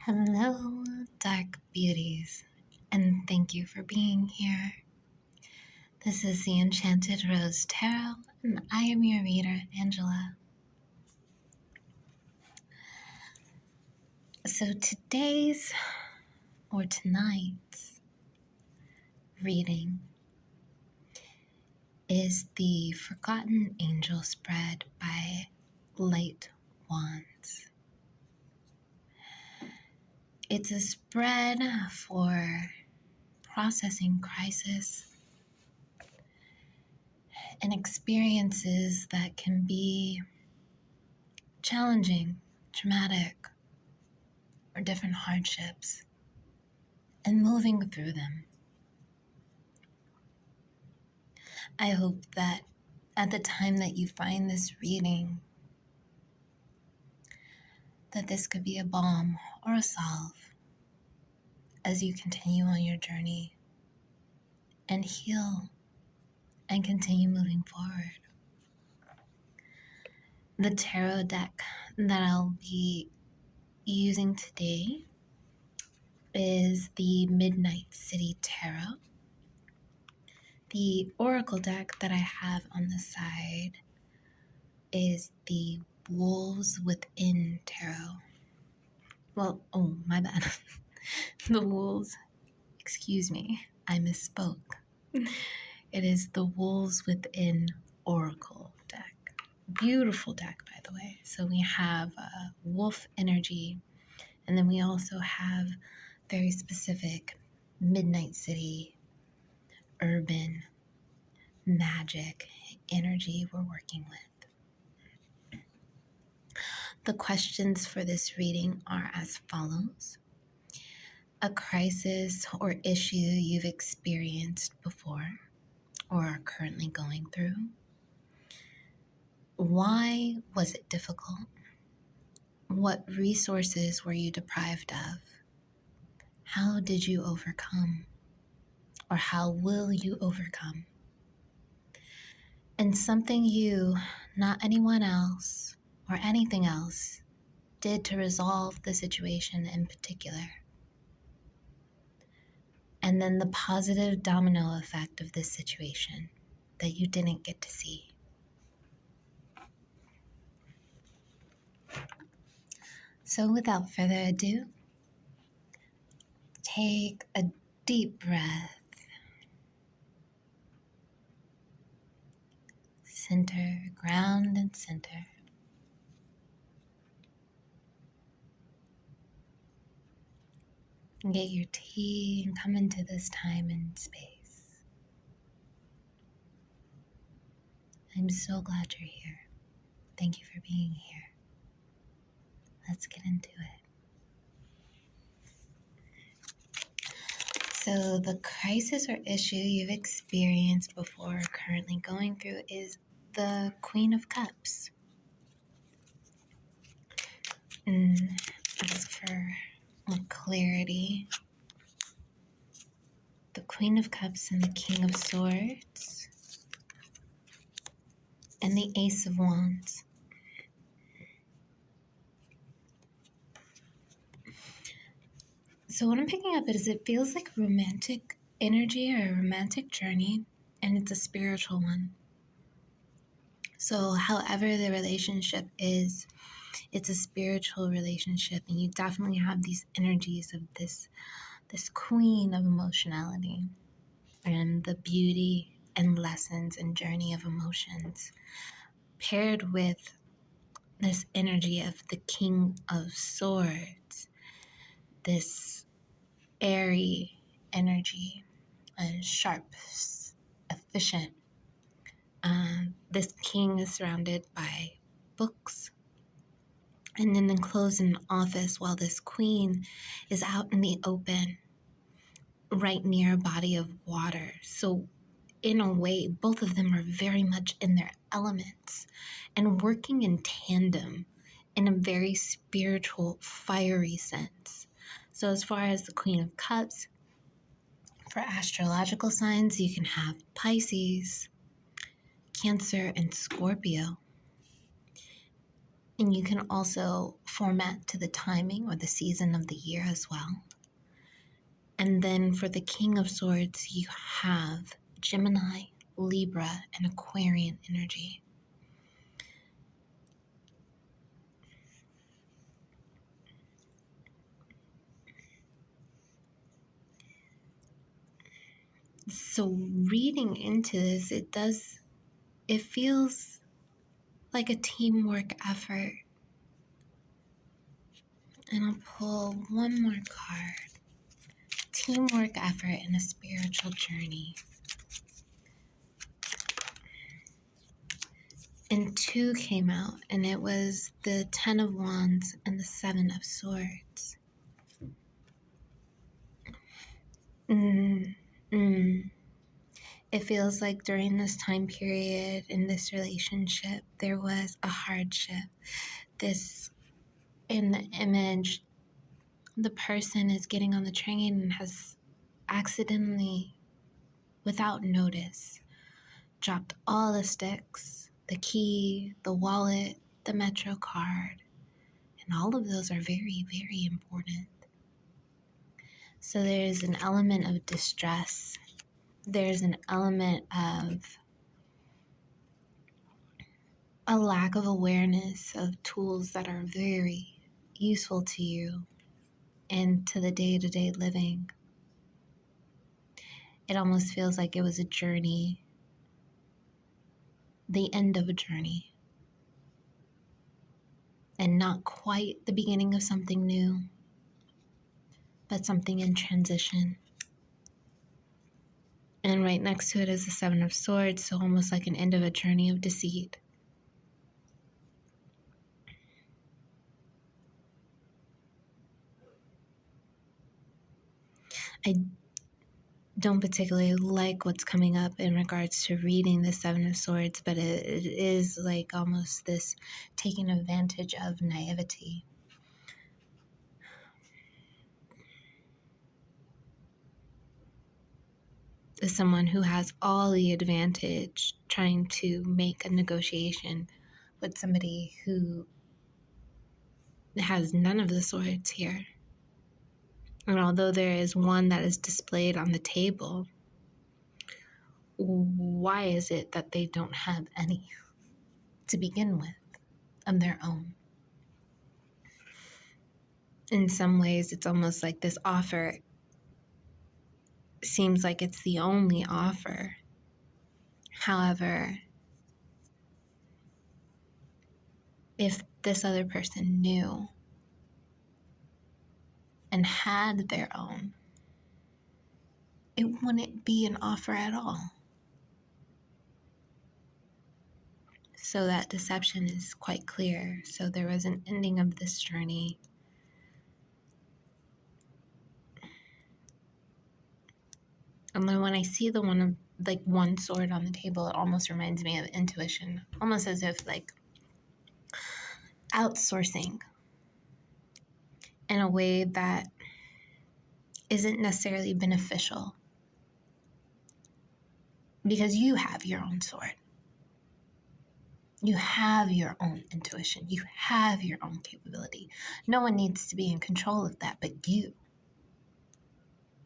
Hello, dark beauties, and thank you for being here. This is the Enchanted Rose Tarot, and I am your reader, Angela. So tonight's reading is the Forgotten Angel spread by Light Wands. It's a spread for processing crisis and experiences that can be challenging, traumatic, or different hardships, and moving through them. I hope that at the time that you find this reading, that this could be a balm or a salve as you continue on your journey and heal and continue moving forward. The tarot deck that I'll be using today is the Midnight City Tarot. The oracle deck that I have on the side is the Wolves Within Tarot. Well, oh, my bad. The Wolves, excuse me, I misspoke. It is the Wolves Within Oracle deck. Beautiful deck, by the way. So we have wolf energy, and then we also have very specific Midnight City, urban, magic energy we're working with. The questions for this reading are as follows. A crisis or issue you've experienced before or are currently going through. Why was it difficult? What resources were you deprived of? How did you overcome? Or how will you overcome? And something you, not anyone else or anything else, did to resolve the situation in particular. And then the positive domino effect of this situation that you didn't get to see. So without further ado, take a deep breath. Center, ground and center. And get your tea and come into this time and space. I'm so glad you're here. Thank you for being here. Let's get into it. So the crisis or issue you've experienced before or currently going through is the Queen of Cups. And as for clarity, the Queen of Cups and the King of Swords and the Ace of Wands. So what I'm picking up is it feels like romantic energy or a romantic journey, and it's a spiritual one. So however the relationship is, it's a spiritual relationship, and you definitely have these energies of this queen of emotionality and the beauty and lessons and journey of emotions paired with this energy of the King of Swords, this airy energy, sharp, efficient. This king is surrounded by books and then enclosed in an office, while this queen is out in the open, right near a body of water. So in a way, both of them are very much in their elements and working in tandem in a very spiritual, fiery sense. So as far as the Queen of Cups, for astrological signs, you can have Pisces, Cancer, and Scorpio. And you can also format to the timing or the season of the year as well. And then for the King of Swords, you have Gemini, Libra, and Aquarian energy. So reading into this, it feels like a teamwork effort. And I'll pull one more card. Teamwork effort in a spiritual journey. And 2 came out, and it was the 10 of Wands and the 7 of Swords. It feels like during this time period in this relationship, there was a hardship. This, in the image, the person is getting on the train and has accidentally, without notice, dropped all the sticks, the key, the wallet, the Metro card, and all of those are very, very important. So there's an element of distress. There's an element of a lack of awareness of tools that are very useful to you and to the day-to-day living. It almost feels like it was a journey, the end of a journey, and not quite the beginning of something new, but something in transition. And right next to it is the 7 of Swords, so almost like an end of a journey of deceit. I don't particularly like what's coming up in regards to reading the 7 of Swords, but it is like almost this taking advantage of naivety. As someone who has all the advantage trying to make a negotiation with somebody who has none of the swords here. And although there is one that is displayed on the table, why is it that they don't have any to begin with of their own? In some ways, it's almost like this offer seems like it's the only offer. However, if this other person knew and had their own, it wouldn't be an offer at all. So that deception is quite clear. So there was an ending of this journey. And then when I see the one of like one sword on the table, it almost reminds me of intuition, almost as if like outsourcing in a way that isn't necessarily beneficial because you have your own sword. You have your own intuition. You have your own capability. No one needs to be in control of that but you.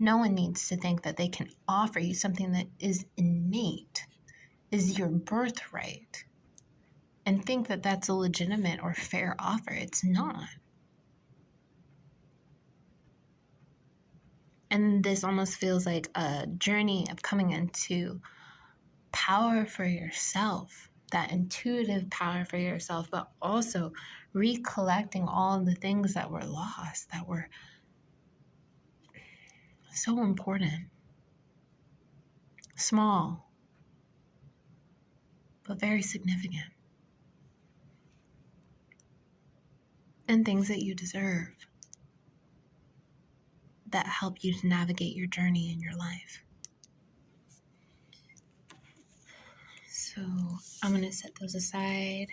No one needs to think that they can offer you something that is innate, is your birthright, and think that that's a legitimate or fair offer. It's not. And this almost feels like a journey of coming into power for yourself, that intuitive power for yourself, but also recollecting all the things that were lost, that were so important. Small, but very significant. And things that you deserve that help you to navigate your journey in your life. So I'm going to set those aside.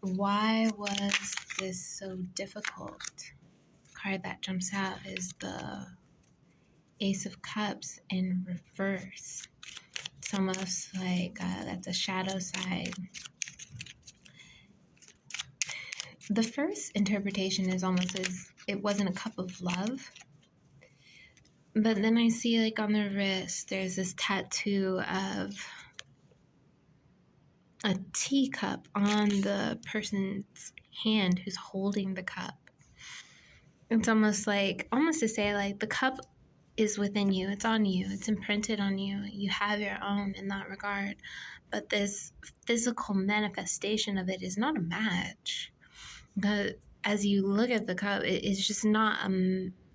Why was this so difficult? The card that jumps out is the Ace of Cups in reverse. It's almost like that's a shadow side. the first interpretation is almost as it wasn't a cup of love. But then I see, like, on the wrist, there's this tattoo of a teacup on the person's hand who's holding the cup. It's almost to say, like, the cup is within you. It's on you. It's imprinted on you. You have your own in that regard. But this physical manifestation of it is not a match. But as you look at the cup, it's just not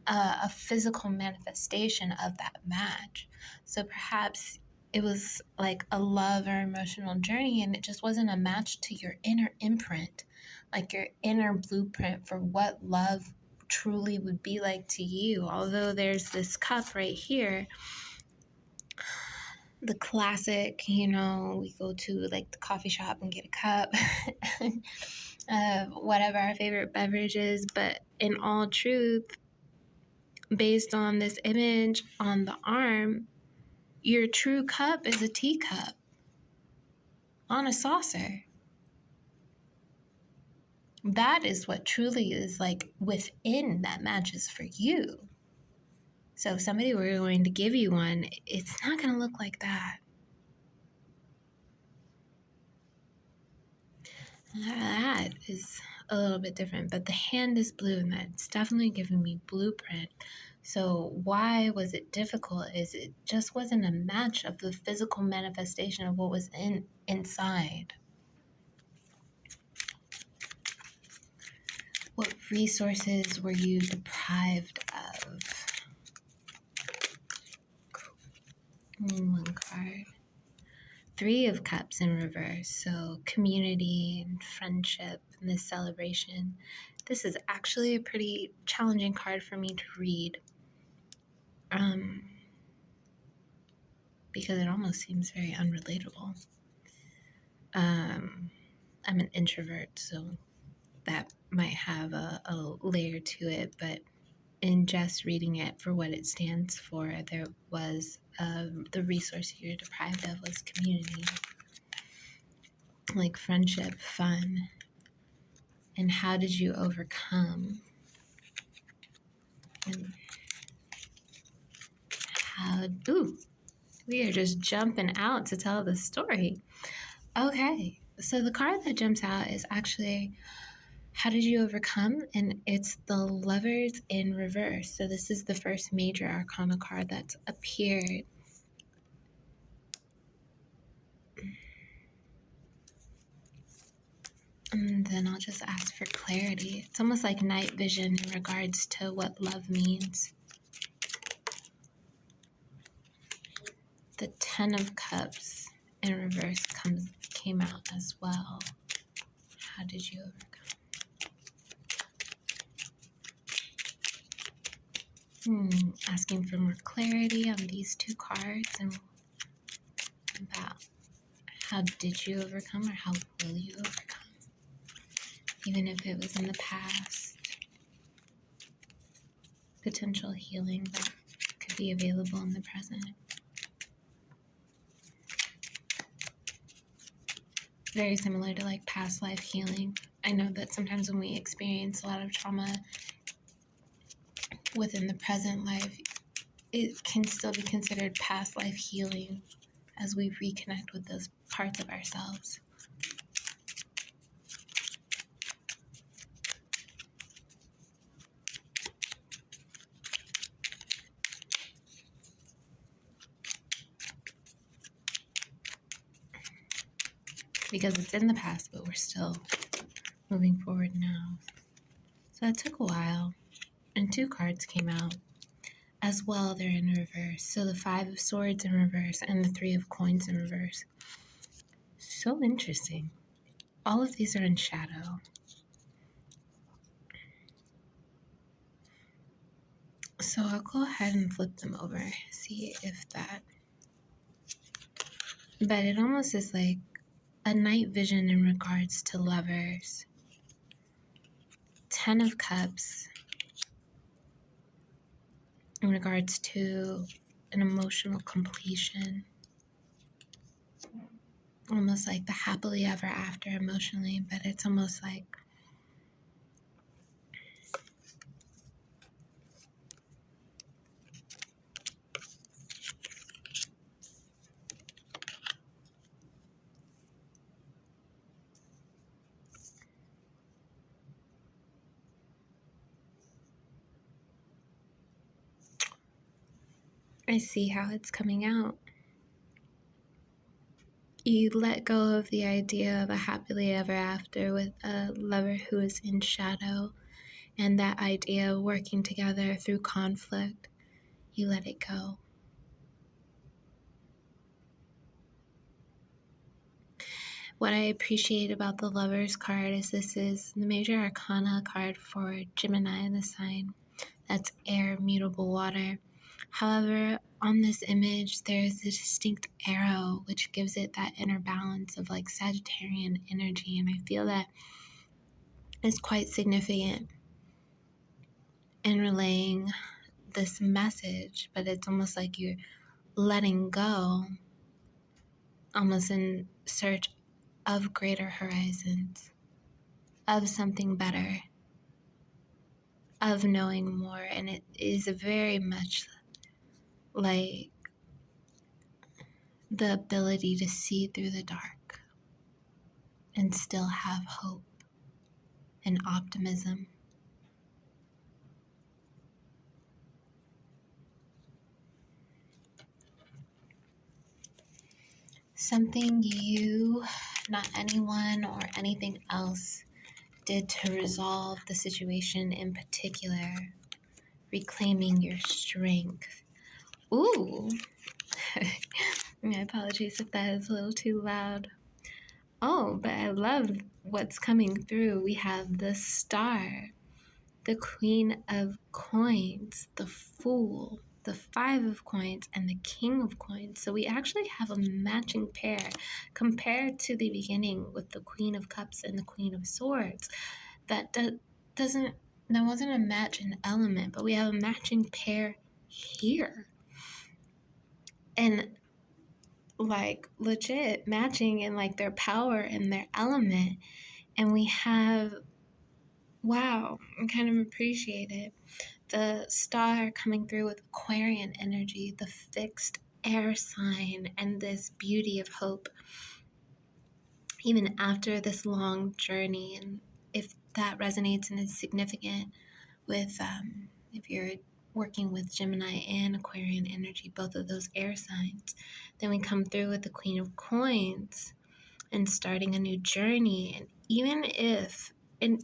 a physical manifestation of that match. So perhaps it was like a love or emotional journey, and it just wasn't a match to your inner imprint, like your inner blueprint for what love truly would be like to you. Although there's this cup right here, the classic, we go to like the coffee shop and get a cup of whatever our favorite beverage is. But in all truth, based on this image on the arm, your true cup is a teacup on a saucer. That is what truly is like within that matches for you. So if somebody were going to give you one, it's not going to look like that. That is a little bit different, but the hand is blue, and that's definitely giving me blueprint. So why was it difficult? Is it just wasn't a match of the physical manifestation of what was inside. What resources were you deprived of? One card. 3 of Cups in reverse. So community and friendship and this celebration. This is actually a pretty challenging card for me to read. Because it almost seems very unrelatable. I'm an introvert, so that might have a layer to it, but in just reading it for what it stands for, there was the resource you're deprived of was community, like friendship, fun, and how did you overcome? And we are just jumping out to tell the story. Okay, so the card that jumps out is actually, how did you overcome? And it's the Lovers in reverse. So this is the first major arcana card that's appeared. And then I'll just ask for clarity. It's almost like night vision in regards to what love means. The 10 of Cups in reverse came out as well. How did you overcome? Asking for more clarity on these 2 cards and about how did you overcome or how will you overcome? Even if it was in the past, potential healing that could be available in the present. Very similar to like past life healing. I know that sometimes when we experience a lot of trauma within the present life, it can still be considered past life healing as we reconnect with those parts of ourselves. Because it's in the past, but we're still moving forward now. So that took a while. And 2 cards came out. As well, they're in reverse. So the 5 of Swords in reverse and the 3 of Coins in reverse. So interesting. All of these are in shadow. So I'll go ahead and flip them over, see if that... But it almost is like a night vision in regards to lovers. 10 of Cups in regards to an emotional completion. Almost like the happily ever after emotionally, but it's almost like I see how it's coming out. You let go of the idea of a happily ever after with a lover who is in shadow, and that idea of working together through conflict. You let it go. What I appreciate about the Lover's card is this is the major arcana card for Gemini in the sign. That's air, mutable water. However, on this image, there's a distinct arrow, which gives it that inner balance of like Sagittarian energy. And I feel that is quite significant in relaying this message, but it's almost like you're letting go, almost in search of greater horizons, of something better, of knowing more. And it is very much like the ability to see through the dark and still have hope and optimism. Something you, not anyone or anything else, did to resolve the situation in particular, reclaiming your strength. Ooh, my apologies if that is a little too loud. Oh, but I love what's coming through. We have the Star, the Queen of Coins, the Fool, the Five of Coins, and the King of Coins. So we actually have a matching pair compared to the beginning with the Queen of Cups and the Queen of Swords. That there wasn't a match in element, but we have a matching pair here. And like legit matching in like their power and their element. And we have, wow, I kind of appreciate it. The Star coming through with Querent energy, the fixed air sign, and this beauty of hope, even after this long journey. And if that resonates and is significant with, if you're working with Gemini and Aquarian energy, both of those air signs, then we come through with the Queen of Coins and starting a new journey. And even if, and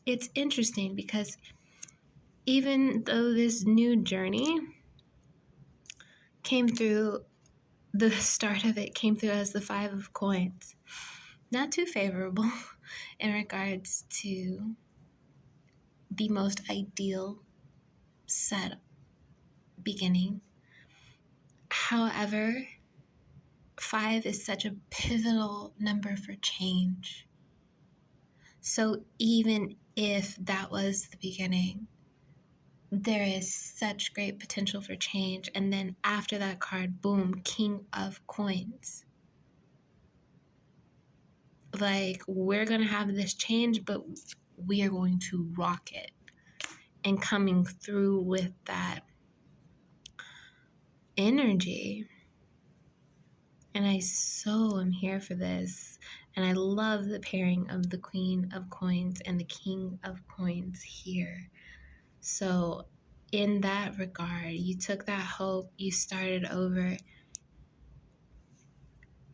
it's interesting because even though this new journey came through, the start of it came through as the Five of Coins, not too favorable in regards to the most ideal set beginning. However, 5 is such a pivotal number for change. So even if that was the beginning, there is such great potential for change. And then after that card, boom, King of Coins. Like, we're going to have this change, but we are going to rock it. And coming through with that energy. And I so am here for this. And I love the pairing of the Queen of Coins and the King of Coins here. So in that regard, you took that hope, you started over,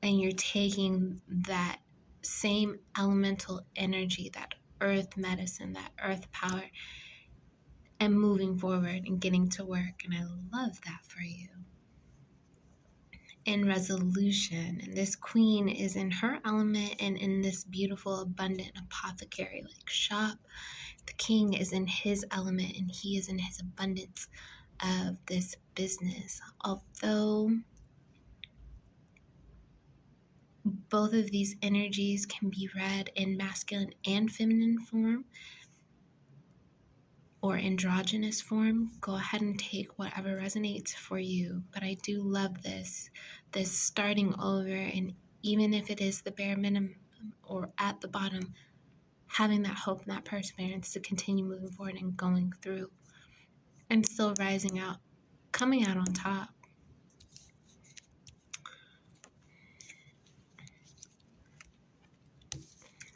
and you're taking that same elemental energy, that earth medicine, that earth power, and moving forward and getting to work. And I love that for you. In resolution, and this queen is in her element and in this beautiful, abundant apothecary like shop. The king is in his element and he is in his abundance of this business. Although both of these energies can be read in masculine and feminine form or androgynous form, go ahead and take whatever resonates for you. But I do love this starting over, and even if it is the bare minimum or at the bottom, having that hope and that perseverance to continue moving forward and going through and still rising out, coming out on top.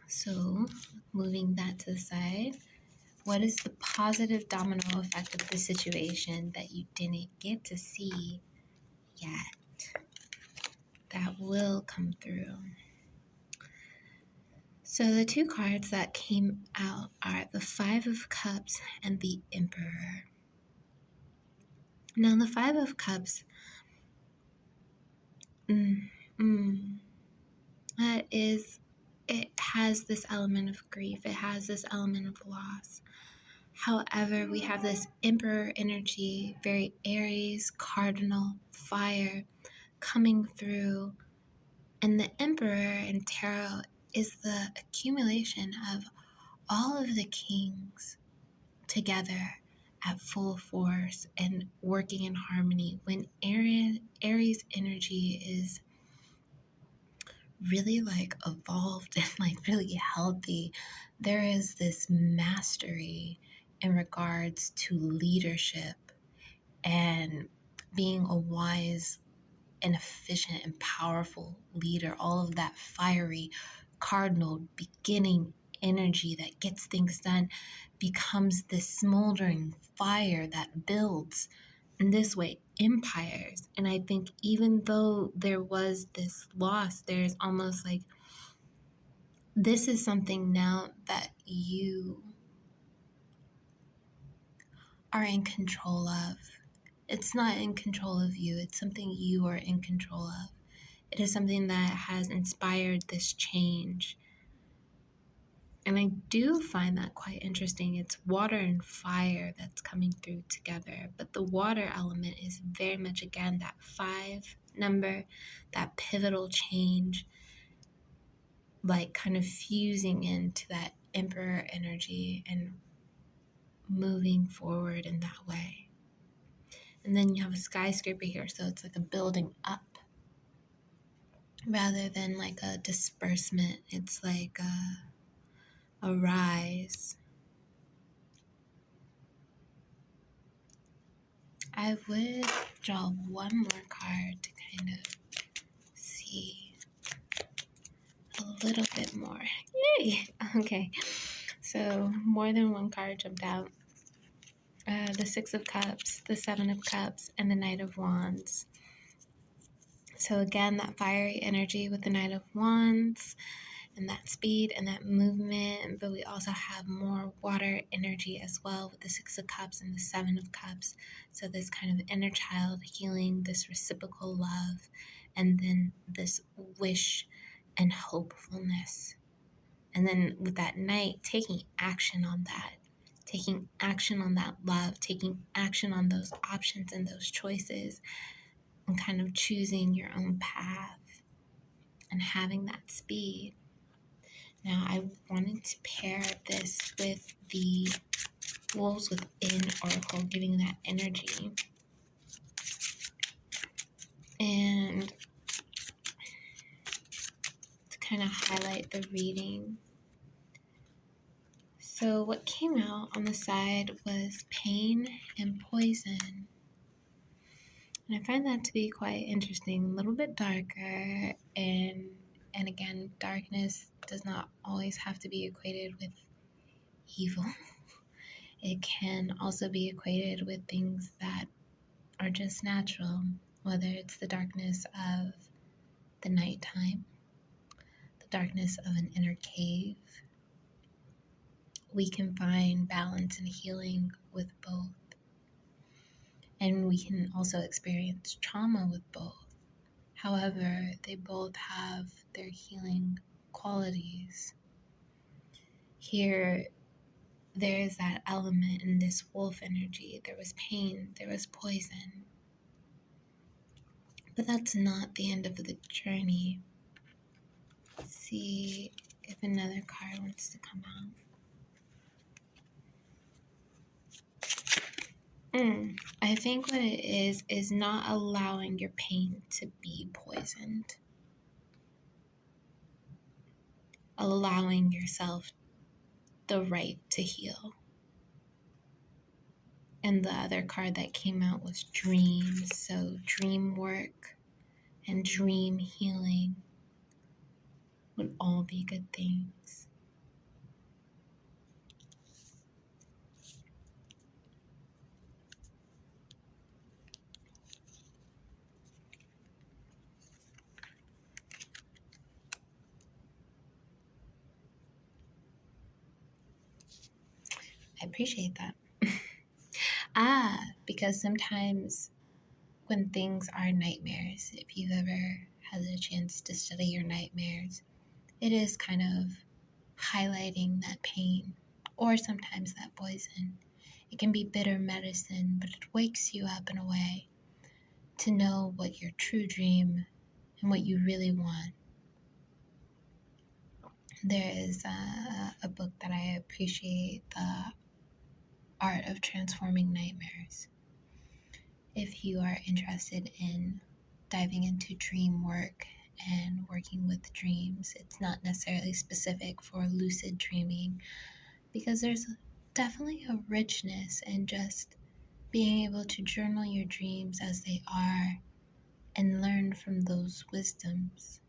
So moving that to the side, What is the positive domino effect of the situation that you didn't get to see yet that will come through? So the two cards that came out are the Five of Cups and the Emperor. Now the Five of Cups, it has this element of grief. It has this element of loss. However, we have this Emperor energy, very Aries, cardinal, fire, coming through. And the Emperor in tarot is the accumulation of all of the kings together at full force and working in harmony. When Aries energy is really like evolved and like really healthy, there is this mastery in regards to leadership and being a wise and efficient and powerful leader. All of that fiery cardinal beginning energy that gets things done becomes this smoldering fire that builds in this way empires. And I think even though there was this loss, there's almost like this is something now that you are in control of. It's not in control of you, it's something you are in control of. It is something that has inspired this change. And I do find that quite interesting. It's water and fire that's coming through together. But the water element is very much, again, that 5 number, that pivotal change, like kind of fusing into that Emperor energy and moving forward in that way. And then you have a skyscraper here, so it's like a building up rather than like a disbursement. It's like a rise. I would draw one more card to kind of see a little bit more. Yay! Okay, so more than one card jumped out. The Six of Cups, the Seven of Cups, and the Knight of Wands. So again, that fiery energy with the Knight of Wands and that speed and that movement, but we also have more water energy as well with the Six of Cups and the Seven of Cups. So this kind of inner child healing, this reciprocal love, and then this wish and hopefulness. And then with that Knight, taking action on that, taking action on that love, taking action on those options and those choices, and kind of choosing your own path and having that speed. Now, I wanted to pair this with the Wolves Within Oracle, giving that energy. And to kind of highlight the reading. So what came out on the side was pain and poison. And I find that to be quite interesting, a little bit darker. And again, darkness does not always have to be equated with evil. It can also be equated with things that are just natural, whether it's the darkness of the nighttime, the darkness of an inner cave. We can find balance and healing with both. And we can also experience trauma with both. However, they both have their healing qualities. Here, there is that element in this wolf energy. There was pain, there was poison. But that's not the end of the journey. Let's see if another card wants to come out. I think what it is not allowing your pain to be poisoned. Allowing yourself the right to heal. And the other card that came out was dreams. So dream work and dream healing would all be good things. appreciate that. Because sometimes when things are nightmares, if you've ever had a chance to study your nightmares, it is kind of highlighting that pain or sometimes that poison. It can be bitter medicine, but it wakes you up in a way to know what your true dream and what you really want. There is a book that I appreciate, The Art of Transforming Nightmares. If you are interested in diving into dream work and working with dreams, it's not necessarily specific for lucid dreaming, because there's definitely a richness in just being able to journal your dreams as they are and learn from those wisdoms.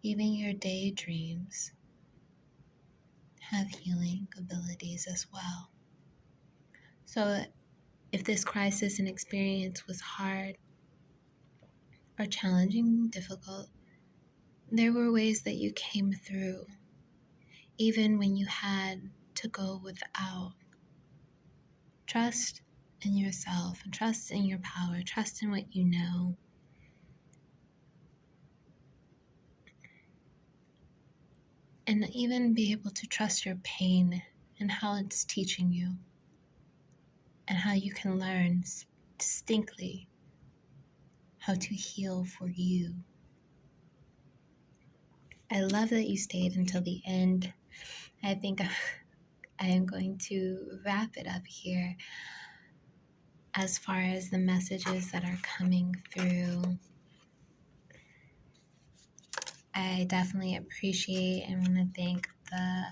Even your daydreams have healing abilities as well. So if this crisis and experience was hard or challenging, difficult, there were ways that you came through, even when you had to go without. Trust in yourself and trust in your power, trust in what you know. And even be able to trust your pain and how it's teaching you and how you can learn distinctly how to heal for you. I love that you stayed until the end. I think I am going to wrap it up here as far as the messages that are coming through. I definitely appreciate and want to thank the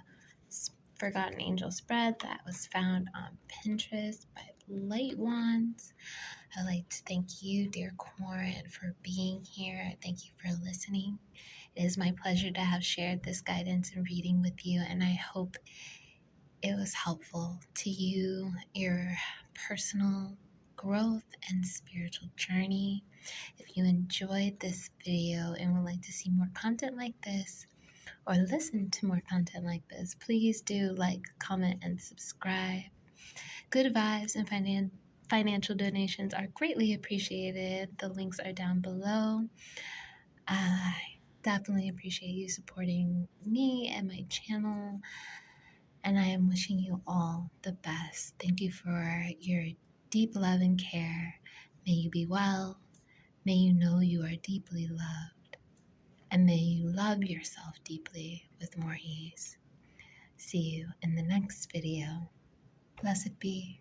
Forgotten Angel spread that was found on Pinterest by Light Wands. I'd like to thank you, dear Querent, for being here. Thank you for listening. It is my pleasure to have shared this guidance and reading with you, and I hope it was helpful to you, your personal growth and spiritual journey. If you enjoyed this video and would like to see more content like this or listen to more content like this, please do like, comment, and subscribe. Good vibes and financial donations are greatly appreciated. The links are down below. I definitely appreciate you supporting me and my channel, and I am wishing you all the best. Thank you for your deep love and care. May you be well. May you know you are deeply loved. And may you love yourself deeply with more ease. See you in the next video. Blessed be.